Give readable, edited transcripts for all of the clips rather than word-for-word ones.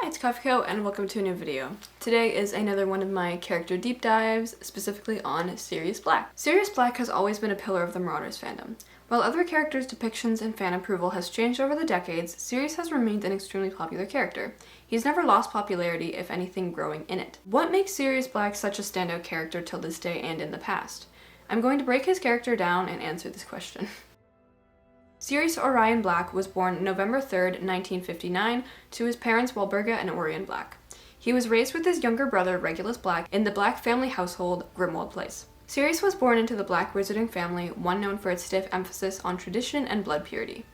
Hi, it's Coffeeco and welcome to a new video. Today is another one of my character deep dives, specifically on Sirius Black. Sirius Black has always been a pillar of the Marauders fandom. While other characters' depictions and fan approval has changed over the decades, Sirius has remained an extremely popular character. He's never lost popularity, if anything growing in it. What makes Sirius Black such a standout character till this day and in the past? I'm going to break his character down and answer this question. Sirius Orion Black was born November 3rd, 1959, to his parents Walburga and Orion Black. He was raised with his younger brother Regulus Black in the Black family household, Grimwald Place. Sirius was born into the Black wizarding family, one known for its stiff emphasis on tradition and blood purity.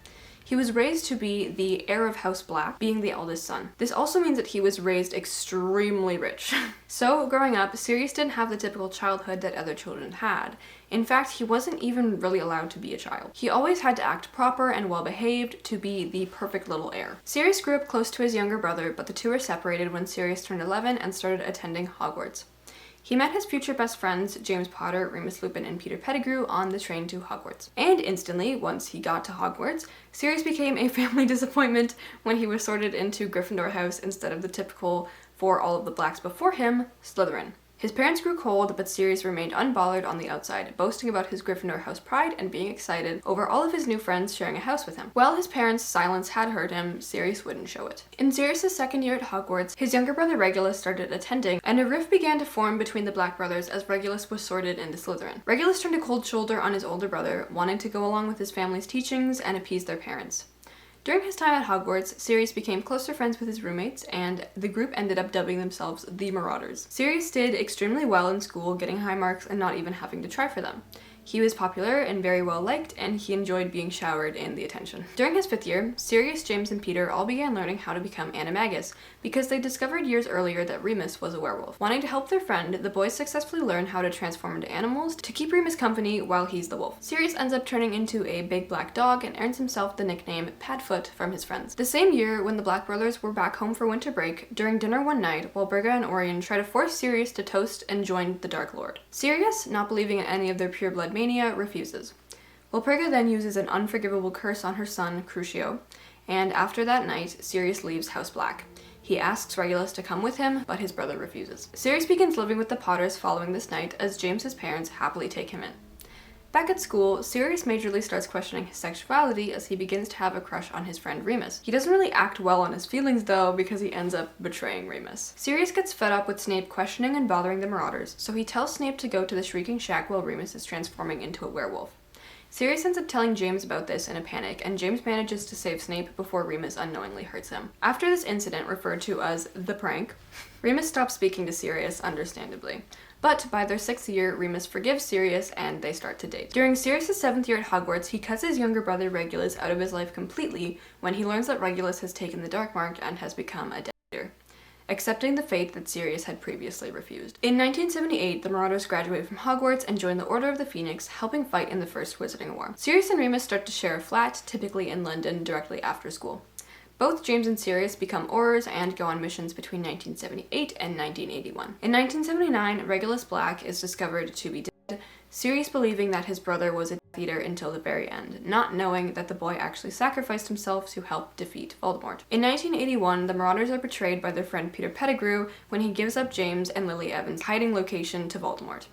He was raised to be the heir of House Black, being the eldest son. This also means that he was raised extremely rich. So, growing up, Sirius didn't have the typical childhood that other children had. In fact, he wasn't even really allowed to be a child. He always had to act proper and well-behaved to be the perfect little heir. Sirius grew up close to his younger brother, but the two were separated when Sirius turned 11 and started attending Hogwarts. He met his future best friends, James Potter, Remus Lupin, and Peter Pettigrew, on the train to Hogwarts. And instantly, once he got to Hogwarts, Sirius became a family disappointment when he was sorted into Gryffindor House instead of the typical, for all of the Blacks before him, Slytherin. His parents grew cold, but Sirius remained unbothered on the outside, boasting about his Gryffindor house pride and being excited over all of his new friends sharing a house with him. While his parents' silence had hurt him, Sirius wouldn't show it. In Sirius' second year at Hogwarts, his younger brother Regulus started attending, and a rift began to form between the Black brothers as Regulus was sorted into Slytherin. Regulus turned a cold shoulder on his older brother, wanting to go along with his family's teachings and appease their parents. During his time at Hogwarts, Sirius became closer friends with his roommates, and the group ended up dubbing themselves the Marauders. Sirius did extremely well in school, getting high marks and not even having to try for them. He was popular and very well liked, and he enjoyed being showered in the attention. During his 5th year, Sirius, James, and Peter all began learning how to become animagus because they discovered years earlier that Remus was a werewolf. Wanting to help their friend, the boys successfully learn how to transform into animals to keep Remus company while he's the wolf. Sirius ends up turning into a big black dog and earns himself the nickname Padfoot from his friends. The same year, when the Black brothers were back home for winter break, during dinner one night, Walburga and Orion try to force Sirius to toast and join the Dark Lord. Sirius, not believing in any of their pure blood mania, refuses. Walburga then uses an unforgivable curse on her son, Crucio, and after that night, Sirius leaves House Black. He asks Regulus to come with him, but his brother refuses. Sirius begins living with the Potters following this night, as James's parents happily take him in. Back at school, Sirius majorly starts questioning his sexuality as he begins to have a crush on his friend Remus. He doesn't really act well on his feelings though, because he ends up betraying Remus. Sirius gets fed up with Snape questioning and bothering the Marauders, so he tells Snape to go to the Shrieking Shack while Remus is transforming into a werewolf. Sirius ends up telling James about this in a panic, and James manages to save Snape before Remus unknowingly hurts him. After this incident, referred to as the prank, Remus stops speaking to Sirius, understandably. But by their 6th year, Remus forgives Sirius and they start to date. During Sirius' 7th year at Hogwarts, he cuts his younger brother Regulus out of his life completely when he learns that Regulus has taken the Dark Mark and has become a Death Eater, accepting the fate that Sirius had previously refused. In 1978, the Marauders graduate from Hogwarts and join the Order of the Phoenix, helping fight in the First Wizarding War. Sirius and Remus start to share a flat, typically in London, directly after school. Both James and Sirius become Aurors and go on missions between 1978 and 1981. In 1979, Regulus Black is discovered to be dead, Sirius believing that his brother was a Death Eater until the very end, not knowing that the boy actually sacrificed himself to help defeat Voldemort. In 1981, the Marauders are betrayed by their friend Peter Pettigrew when he gives up James and Lily Evans' hiding location to Voldemort.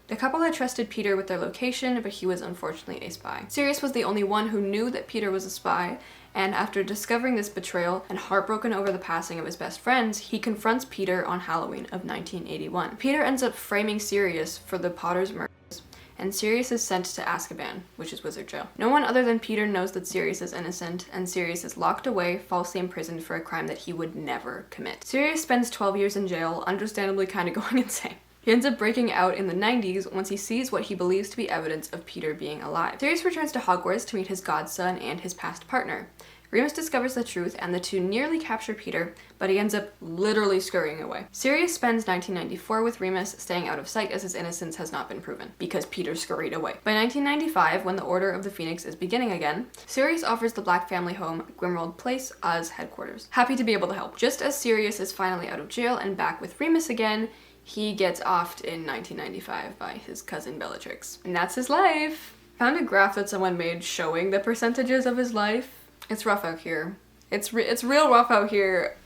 The couple had trusted Peter with their location, but he was unfortunately a spy. Sirius was the only one who knew that Peter was a spy, and after discovering this betrayal and heartbroken over the passing of his best friends, he confronts Peter on Halloween of 1981. Peter ends up framing Sirius for the Potters' murders, and Sirius is sent to Azkaban, which is wizard jail. No one other than Peter knows that Sirius is innocent, and Sirius is locked away, falsely imprisoned for a crime that he would never commit. Sirius spends 12 years in jail, understandably kind of going insane. He ends up breaking out in the 90s once he sees what he believes to be evidence of Peter being alive. Sirius returns to Hogwarts to meet his godson and his past partner. Remus discovers the truth and the two nearly capture Peter, but he ends up literally scurrying away. Sirius spends 1994 with Remus, staying out of sight as his innocence has not been proven, because Peter scurried away. By 1995, when the Order of the Phoenix is beginning again, Sirius offers the Black family home, Grimwald Place, as headquarters. Happy to be able to help. Just as Sirius is finally out of jail and back with Remus again, he gets offed in 1995 by his cousin Bellatrix. And that's his life! Found a graph that someone made showing the percentages of his life. It's rough out here. It's real rough out here.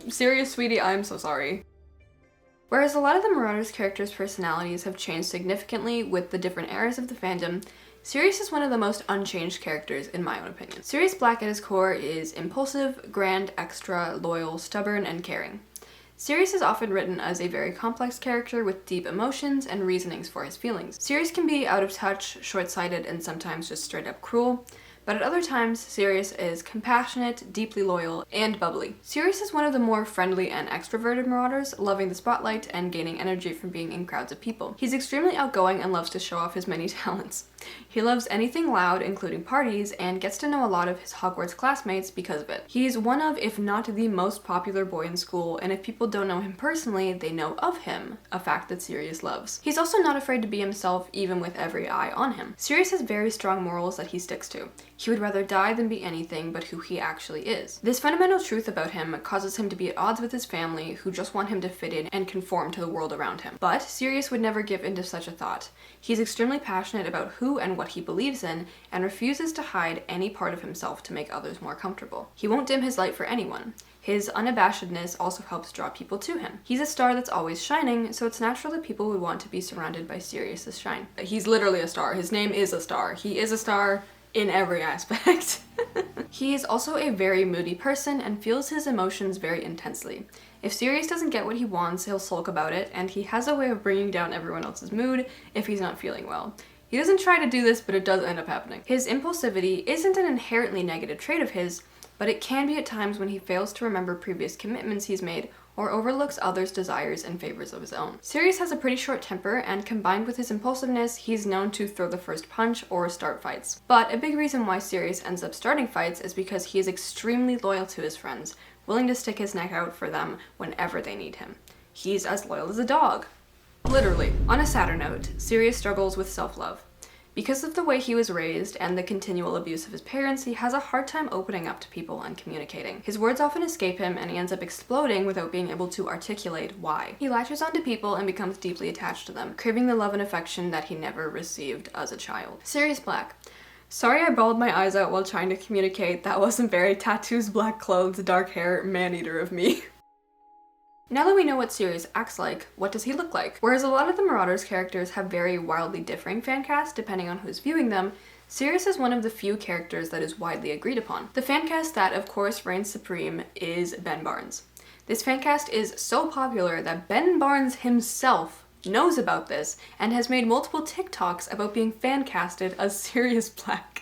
Sirius, sweetie, I'm so sorry. Whereas a lot of the Marauders characters' personalities have changed significantly with the different eras of the fandom, Sirius is one of the most unchanged characters in my own opinion. Sirius Black at his core is impulsive, grand, extra, loyal, stubborn, and caring. Sirius is often written as a very complex character with deep emotions and reasonings for his feelings. Sirius can be out of touch, short-sighted, and sometimes just straight up cruel, but at other times, Sirius is compassionate, deeply loyal, and bubbly. Sirius is one of the more friendly and extroverted Marauders, loving the spotlight and gaining energy from being in crowds of people. He's extremely outgoing and loves to show off his many talents. He loves anything loud, including parties, and gets to know a lot of his Hogwarts classmates because of it. He's one of, if not the most popular boy in school, and if people don't know him personally, they know of him, a fact that Sirius loves. He's also not afraid to be himself, even with every eye on him. Sirius has very strong morals that he sticks to. He would rather die than be anything but who he actually is. This fundamental truth about him causes him to be at odds with his family, who just want him to fit in and conform to the world around him. But Sirius would never give into such a thought. He's extremely passionate about who and what he believes in, and refuses to hide any part of himself to make others more comfortable. He won't dim his light for anyone. His unabashedness also helps draw people to him. He's a star that's always shining, so it's natural that people would want to be surrounded by Sirius's shine. He's literally a star. His name is a star. He is a star in every aspect. He is also a very moody person and feels his emotions very intensely. If Sirius doesn't get what he wants, he'll sulk about it, and he has a way of bringing down everyone else's mood if he's not feeling well. He doesn't try to do this, but it does end up happening. His impulsivity isn't an inherently negative trait of his, but it can be at times when he fails to remember previous commitments he's made or overlooks others' desires in favors of his own. Sirius has a pretty short temper, and combined with his impulsiveness, he's known to throw the first punch or start fights. But a big reason why Sirius ends up starting fights is because he is extremely loyal to his friends, willing to stick his neck out for them whenever they need him. He's as loyal as a dog. Literally. On a sadder note, Sirius struggles with self-love. Because of the way he was raised and the continual abuse of his parents, he has a hard time opening up to people and communicating. His words often escape him, and he ends up exploding without being able to articulate why. He latches onto people and becomes deeply attached to them, craving the love and affection that he never received as a child. Sirius Black. Sorry I bawled my eyes out while trying to communicate. That wasn't very tattoos, black clothes, dark hair, man-eater of me. Now that we know what Sirius acts like, what does he look like? Whereas a lot of the Marauders characters have very wildly differing fan casts depending on who's viewing them, Sirius is one of the few characters that is widely agreed upon. The fan cast that, of course, reigns supreme is Ben Barnes. This fan cast is so popular that Ben Barnes himself knows about this and has made multiple TikToks about being fan casted as Sirius Black.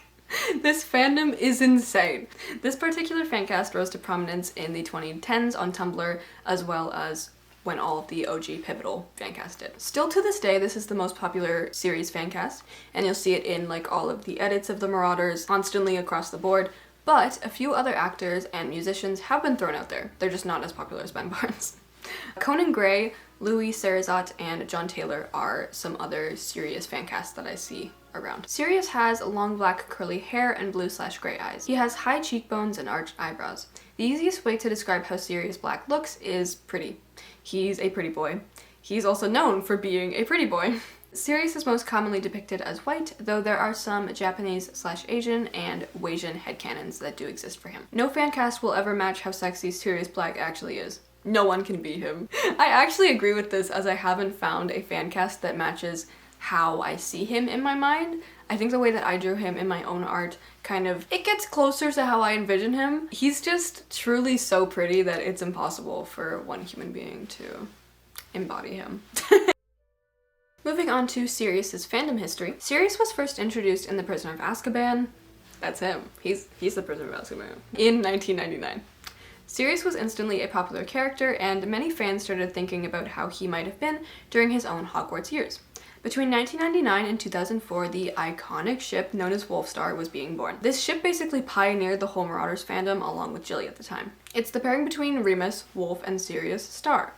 This fandom is insane. This particular fancast rose to prominence in the 2010s on Tumblr, as well as when all of the OG Pivotal fancast did. Still to this day, this is the most popular series fancast, and you'll see it in like all of the edits of the Marauders constantly across the board, but a few other actors and musicians have been thrown out there. They're just not as popular as Ben Barnes. Conan Gray, Louis Sarrazat, and John Taylor are some other Sirius fancasts that I see around. Sirius has long black curly hair and blue/gray eyes. He has high cheekbones and arched eyebrows. The easiest way to describe how Sirius Black looks is pretty. He's a pretty boy. He's also known for being a pretty boy. Sirius is most commonly depicted as white, though there are some Japanese/Asian and Wasian headcanons that do exist for him. No fancast will ever match how sexy Sirius Black actually is. No one can beat him. I actually agree with this, as I haven't found a fancast that matches how I see him in my mind. I think the way that I drew him in my own art it gets closer to how I envision him. He's just truly so pretty that it's impossible for one human being to embody him. Moving on to Sirius's fandom history. Sirius was first introduced in The Prisoner of Azkaban. That's him. He's the Prisoner of Azkaban. In 1999. Sirius was instantly a popular character, and many fans started thinking about how he might have been during his own Hogwarts years. Between 1999 and 2004, the iconic ship known as Wolfstar was being born. This ship basically pioneered the whole Marauders fandom along with Jilly at the time. It's the pairing between Remus, Wolf, and Sirius, Star.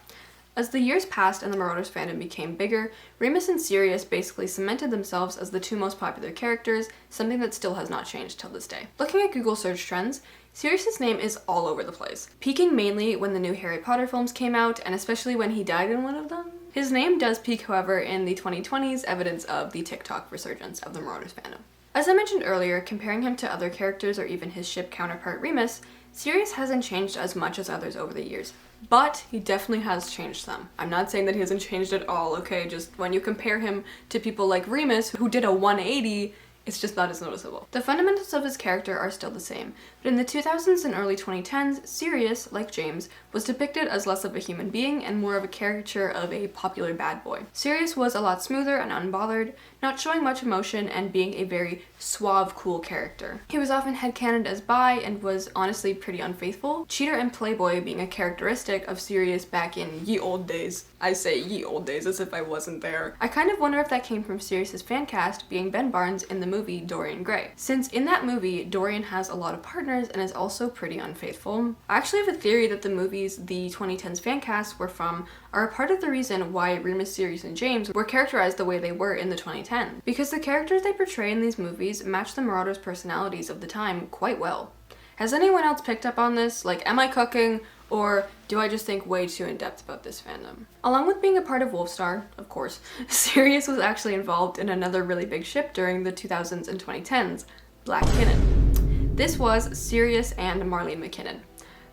As the years passed and the Marauders fandom became bigger, Remus and Sirius basically cemented themselves as the two most popular characters, something that still has not changed till this day. Looking at Google search trends, Sirius's name is all over the place, peaking mainly when the new Harry Potter films came out, and especially when he died in one of them. His name does peak, however, in the 2020s, evidence of the TikTok resurgence of the Marauders fandom. As I mentioned earlier, comparing him to other characters or even his ship counterpart Remus, Sirius hasn't changed as much as others over the years, but he definitely has changed some. I'm not saying that he hasn't changed at all, okay? Just when you compare him to people like Remus, who did a 180, it's just not as noticeable. The fundamentals of his character are still the same, but in the 2000s and early 2010s, Sirius, like James, was depicted as less of a human being and more of a caricature of a popular bad boy. Sirius was a lot smoother and unbothered, not showing much emotion and being a very suave, cool character. He was often headcanoned as bi and was honestly pretty unfaithful, cheater and playboy being a characteristic of Sirius back in ye old days. I say ye old days as if I wasn't there. I kind of wonder if that came from Sirius's fan cast being Ben Barnes in the movie Dorian Gray, since in that movie Dorian has a lot of partners and is also pretty unfaithful. I actually have a theory that the movies the 2010s fan cast were from are a part of the reason why Remus, Sirius, and James were characterized the way they were in the 2010s, because the characters they portray in these movies match the Marauders' personalities of the time quite well. Has anyone else picked up on this? Like, am I cooking, or do I just think way too in-depth about this fandom? Along with being a part of Wolfstar, of course, Sirius was actually involved in another really big ship during the 2000s and 2010s, Black Kinnan. This was Sirius and Marlene McKinnon.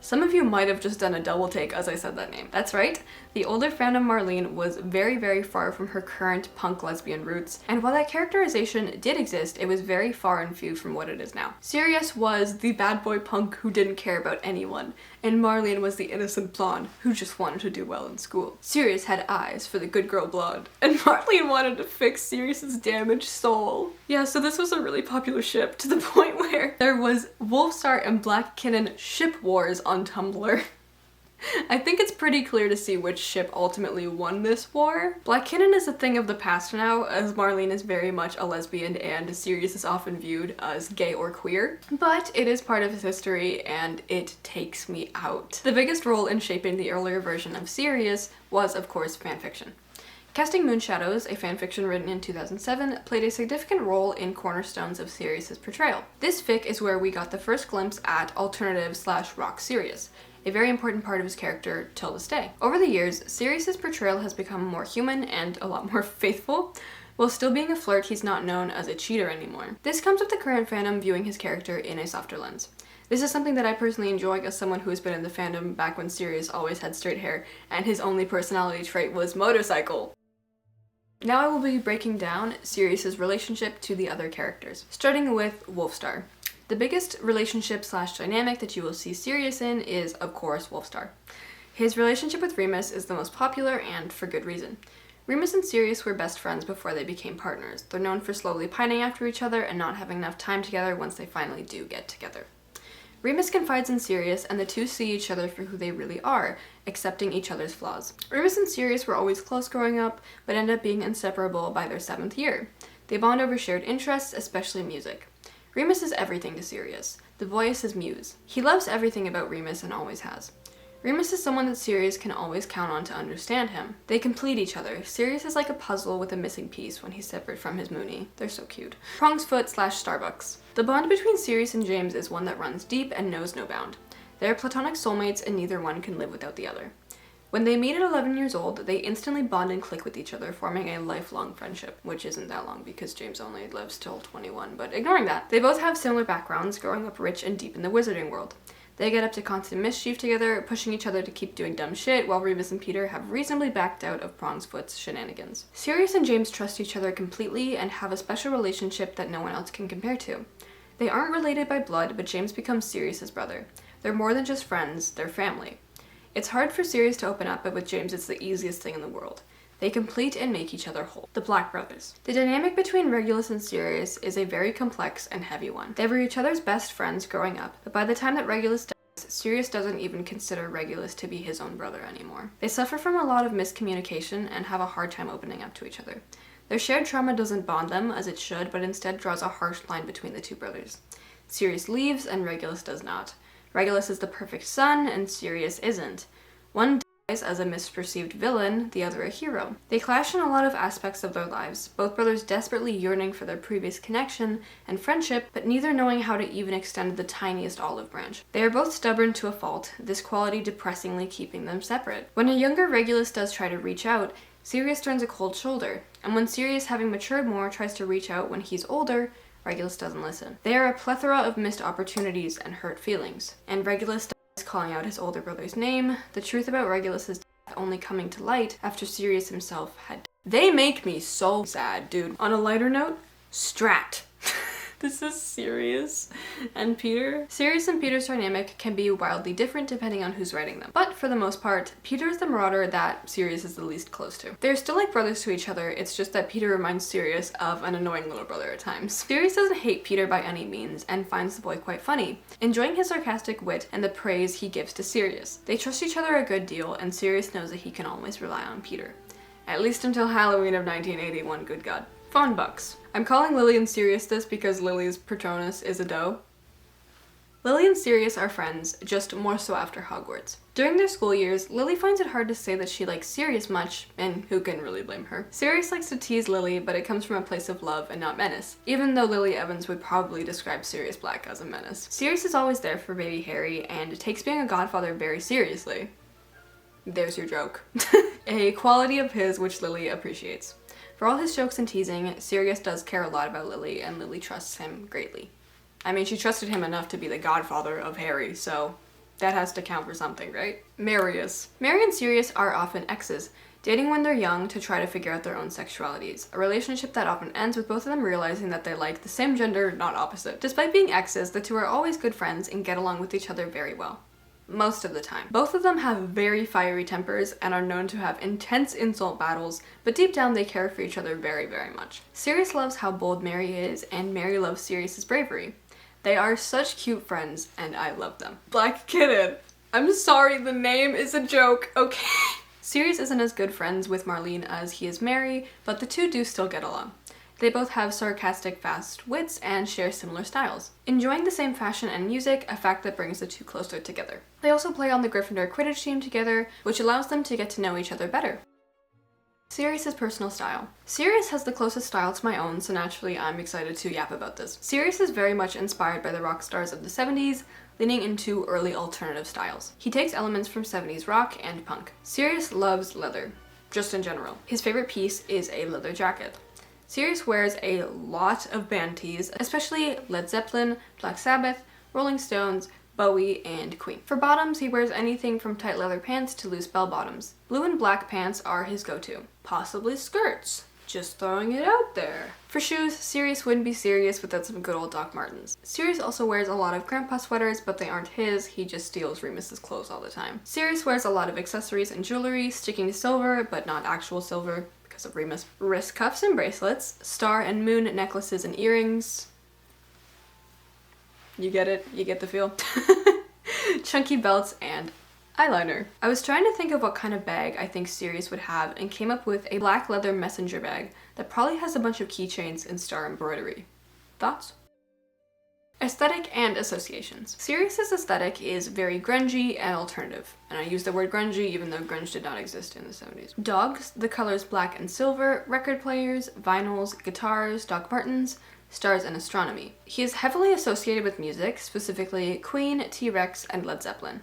Some of you might have just done a double take as I said that name. That's right, the older fandom Marlene was very, very far from her current punk lesbian roots, and while that characterization did exist, it was very far and few from what it is now. Sirius was the bad boy punk who didn't care about anyone, and Marlene was the innocent blonde who just wanted to do well in school. Sirius had eyes for the good girl blonde, and Marlene wanted to fix Sirius's damaged soul. Yeah, so this was a really popular ship, to the point where there was Wolfstar and Black Kinnan ship wars on Tumblr. I think it's pretty clear to see which ship ultimately won this war. Black Kinnan is a thing of the past now, as Marlene is very much a lesbian and Sirius is often viewed as gay or queer, but it is part of his history and it takes me out. The biggest role in shaping the earlier version of Sirius was, of course, fanfiction. Casting Moonshadows, a fanfiction written in 2007, played a significant role in cornerstones of Sirius's portrayal. This fic is where we got the first glimpse at alternative/rock Sirius, a very important part of his character till this day. Over the years, Sirius's portrayal has become more human and a lot more faithful. While still being a flirt, he's not known as a cheater anymore. This comes with the current fandom viewing his character in a softer lens. This is something that I personally enjoy as someone who has been in the fandom back when Sirius always had straight hair and his only personality trait was motorcycle. Now I will be breaking down Sirius's relationship to the other characters, starting with Wolfstar. The biggest relationship/dynamic that you will see Sirius in is, of course, Wolfstar. His relationship with Remus is the most popular, and for good reason. Remus and Sirius were best friends before they became partners. They're known for slowly pining after each other and not having enough time together once they finally do get together. Remus confides in Sirius, and the two see each other for who they really are, accepting each other's flaws. Remus and Sirius were always close growing up, but end up being inseparable by their 7th year. They bond over shared interests, especially music. Remus is everything to Sirius. The boy is his muse. He loves everything about Remus and always has. Remus is someone that Sirius can always count on to understand him. They complete each other. Sirius is like a puzzle with a missing piece when he's separate from his Mooney. They're so cute. Prong's Foot/Starbucks. The bond between Sirius and James is one that runs deep and knows no bound. They are platonic soulmates and neither one can live without the other. When they meet at 11 years old, they instantly bond and click with each other, forming a lifelong friendship, which isn't that long because James only lives till 21, but ignoring that. They both have similar backgrounds, growing up rich and deep in the wizarding world. They get up to constant mischief together, pushing each other to keep doing dumb shit, while Remus and Peter have reasonably backed out of Prong's Foot's shenanigans. Sirius and James trust each other completely and have a special relationship that no one else can compare to. They aren't related by blood, but James becomes Sirius's brother. They're more than just friends, they're family. It's hard for Sirius to open up, but with James it's the easiest thing in the world. They complete and make each other whole. The Black Brothers. The dynamic between Regulus and Sirius is a very complex and heavy one. They were each other's best friends growing up, but by the time that Regulus dies, Sirius doesn't even consider Regulus to be his own brother anymore. They suffer from a lot of miscommunication and have a hard time opening up to each other. Their shared trauma doesn't bond them, as it should, but instead draws a harsh line between the two brothers. Sirius leaves, and Regulus does not. Regulus is the perfect son, and Sirius isn't. One dies as a misperceived villain, the other a hero. They clash in a lot of aspects of their lives, both brothers desperately yearning for their previous connection and friendship, but neither knowing how to even extend the tiniest olive branch. They are both stubborn to a fault, this quality depressingly keeping them separate. When a younger Regulus does try to reach out, Sirius turns a cold shoulder, and when Sirius, having matured more, tries to reach out when he's older, Regulus doesn't listen. They are a plethora of missed opportunities and hurt feelings. And Regulus dies calling out his older brother's name, the truth about Regulus's death only coming to light after Sirius himself had died. They make me so sad, dude. On a lighter note, Strat. This is Sirius and Peter. Sirius and Peter's dynamic can be wildly different depending on who's writing them. But for the most part, Peter is the marauder that Sirius is the least close to. They're still like brothers to each other, it's just that Peter reminds Sirius of an annoying little brother at times. Sirius doesn't hate Peter by any means and finds the boy quite funny, enjoying his sarcastic wit and the praise he gives to Sirius. They trust each other a good deal and Sirius knows that he can always rely on Peter. At least until Halloween of 1981, good God. Fawn bucks. I'm calling Lily and Sirius this because Lily's Patronus is a doe. Lily and Sirius are friends, just more so after Hogwarts. During their school years, Lily finds it hard to say that she likes Sirius much, and who can really blame her? Sirius likes to tease Lily, but it comes from a place of love and not menace, even though Lily Evans would probably describe Sirius Black as a menace. Sirius is always there for baby Harry, and takes being a godfather very seriously. There's your joke. A quality of his which Lily appreciates. For all his jokes and teasing, Sirius does care a lot about Lily, and Lily trusts him greatly. I mean, she trusted him enough to be the godfather of Harry, so that has to count for something, right? Marius. Mary and Sirius are often exes, dating when they're young to try to figure out their own sexualities, a relationship that often ends with both of them realizing that they like the same gender, not opposite. Despite being exes, the two are always good friends and get along with each other very well. Most of the time. Both of them have very fiery tempers and are known to have intense insult battles, but deep down they care for each other very, very much. Sirius loves how bold Mary is, and Mary loves Sirius's bravery. They are such cute friends, and I love them. Black Kitten. I'm sorry, the name is a joke, okay? Sirius isn't as good friends with Marlene as he is Mary, but the two do still get along. They both have sarcastic, fast wits and share similar styles. Enjoying the same fashion and music, a fact that brings the two closer together. They also play on the Gryffindor Quidditch team together, which allows them to get to know each other better. Sirius's personal style. Sirius has the closest style to my own, so naturally I'm excited to yap about this. Sirius is very much inspired by the rock stars of the 70s, leaning into early alternative styles. He takes elements from 70s rock and punk. Sirius loves leather, just in general. His favorite piece is a leather jacket. Sirius wears a lot of band tees, especially Led Zeppelin, Black Sabbath, Rolling Stones, Bowie, and Queen. For bottoms, he wears anything from tight leather pants to loose bell bottoms. Blue and black pants are his go-to. Possibly skirts. Just throwing it out there. For shoes, Sirius wouldn't be Sirius without some good old Doc Martens. Sirius also wears a lot of grandpa sweaters, but they aren't his, he just steals Remus's clothes all the time. Sirius wears a lot of accessories and jewelry, sticking to silver, but not actual silver. Of Remus. Wrist cuffs and bracelets, star and moon necklaces and earrings. You get it? You get the feel? Chunky belts and eyeliner. I was trying to think of what kind of bag I think Sirius would have and came up with a black leather messenger bag that probably has a bunch of keychains and star embroidery. Thoughts? Aesthetic and associations. Sirius's aesthetic is very grungy and alternative, and I use the word grungy even though grunge did not exist in the 70s. Dogs, the colors black and silver, record players, vinyls, guitars, Doc Martens, stars, and astronomy. He is heavily associated with music, specifically Queen, T-Rex, and Led Zeppelin.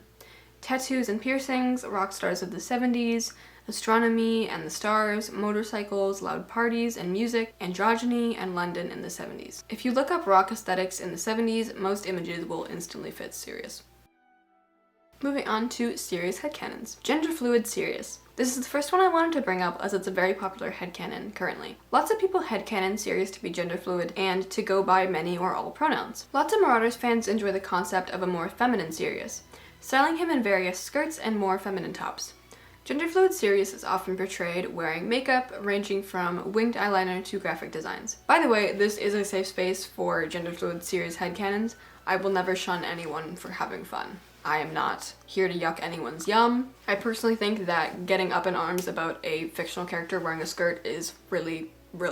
Tattoos and piercings, rock stars of the 70s, astronomy and the stars, motorcycles, loud parties and music, androgyny, and London in the 70s. If you look up rock aesthetics in the 70s, most images will instantly fit Sirius. Moving on to Sirius headcanons. Gender fluid Sirius. This is the first one I wanted to bring up as it's a very popular headcanon currently. Lots of people headcanon Sirius to be gender fluid and to go by many or all pronouns. Lots of Marauders fans enjoy the concept of a more feminine Sirius, styling him in various skirts and more feminine tops. Gender-fluid Sirius is often portrayed wearing makeup ranging from winged eyeliner to graphic designs. By the way, this is a safe space for gender-fluid Sirius headcanons. I will never shun anyone for having fun. I am not here to yuck anyone's yum. I personally think that getting up in arms about a fictional character wearing a skirt is really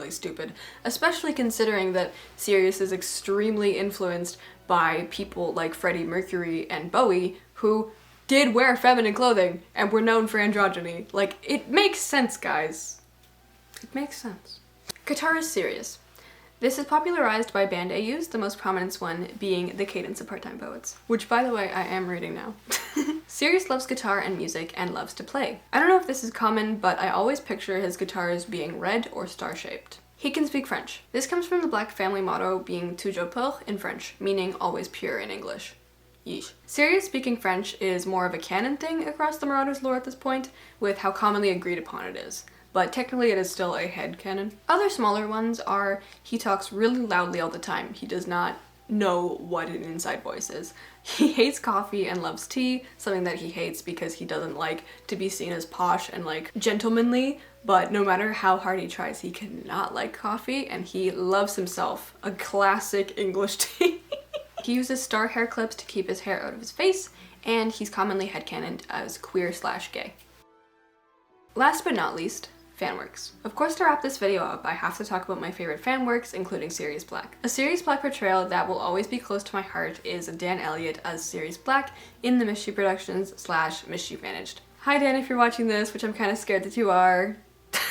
stupid, especially considering that Sirius is extremely influenced by people like Freddie Mercury and Bowie, who did wear feminine clothing and were known for androgyny. Like, it makes sense, guys. It makes sense. Guitarist Sirius. This is popularized by band AUs, the most prominent one being the Cadence of Part-Time Poets, which, by the way, I am reading now. Sirius loves guitar and music and loves to play. I don't know if this is common, but I always picture his guitars being red or star-shaped. He can speak French. This comes from the Black family motto being toujours pur in French, meaning always pure in English. Yeesh. Sirius speaking French is more of a canon thing across the Marauders lore at this point, with how commonly agreed upon it is. But technically it is still a headcanon. Other smaller ones are he talks really loudly all the time. He does not know what an inside voice is. He hates coffee and loves tea, something that he hates because he doesn't like to be seen as posh and like gentlemanly, but no matter how hard he tries, he cannot like coffee, and he loves himself a classic English tea. He uses star hair clips to keep his hair out of his face, and he's commonly headcanoned as queer/gay. Last but not least, fanworks. Of course, to wrap this video up, I have to talk about my favorite fanworks, including Sirius Black. A Sirius Black portrayal that will always be close to my heart is Dan Elliott as Sirius Black in the Mischief Productions / Mischief Managed. Hi Dan, if you're watching this, which I'm kind of scared that you are.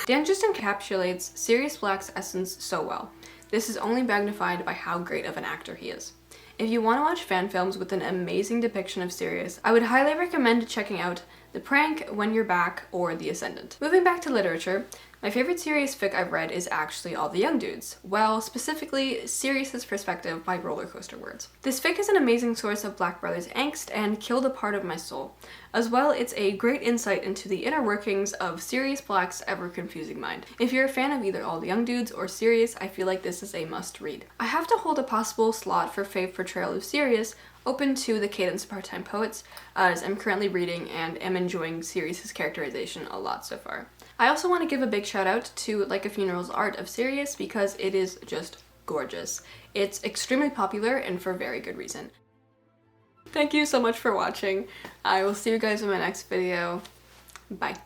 Dan just encapsulates Sirius Black's essence so well. This is only magnified by how great of an actor he is. If you want to watch fan films with an amazing depiction of Sirius, I would highly recommend checking out The Prank, When You're Back, or The Ascendant. Moving back to literature, my favorite Sirius fic I've read is actually All the Young Dudes, well, specifically Sirius's Perspective by Roller Coaster Words. This fic is an amazing source of Black brothers' angst and killed a part of my soul. As well, it's a great insight into the inner workings of Sirius Black's ever-confusing mind. If you're a fan of either All the Young Dudes or Sirius, I feel like this is a must-read. I have to hold a possible slot for fave portrayal of Sirius open to the Cadence of Part-Time Poets, as I'm currently reading and am enjoying Sirius's characterization a lot so far. I also want to give a big shout out to Likeafunerall's art of Sirius because it is just gorgeous. It's extremely popular and for very good reason. Thank you so much for watching. I will see you guys in my next video. Bye.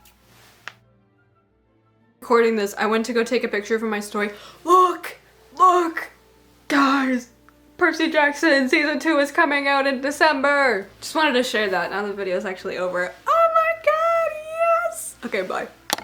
Recording this, I went to go take a picture for my story. Look! Look! Guys! Percy Jackson Season 2 is coming out in December! Just wanted to share that now the video is actually over. Oh my god, yes! Okay, bye.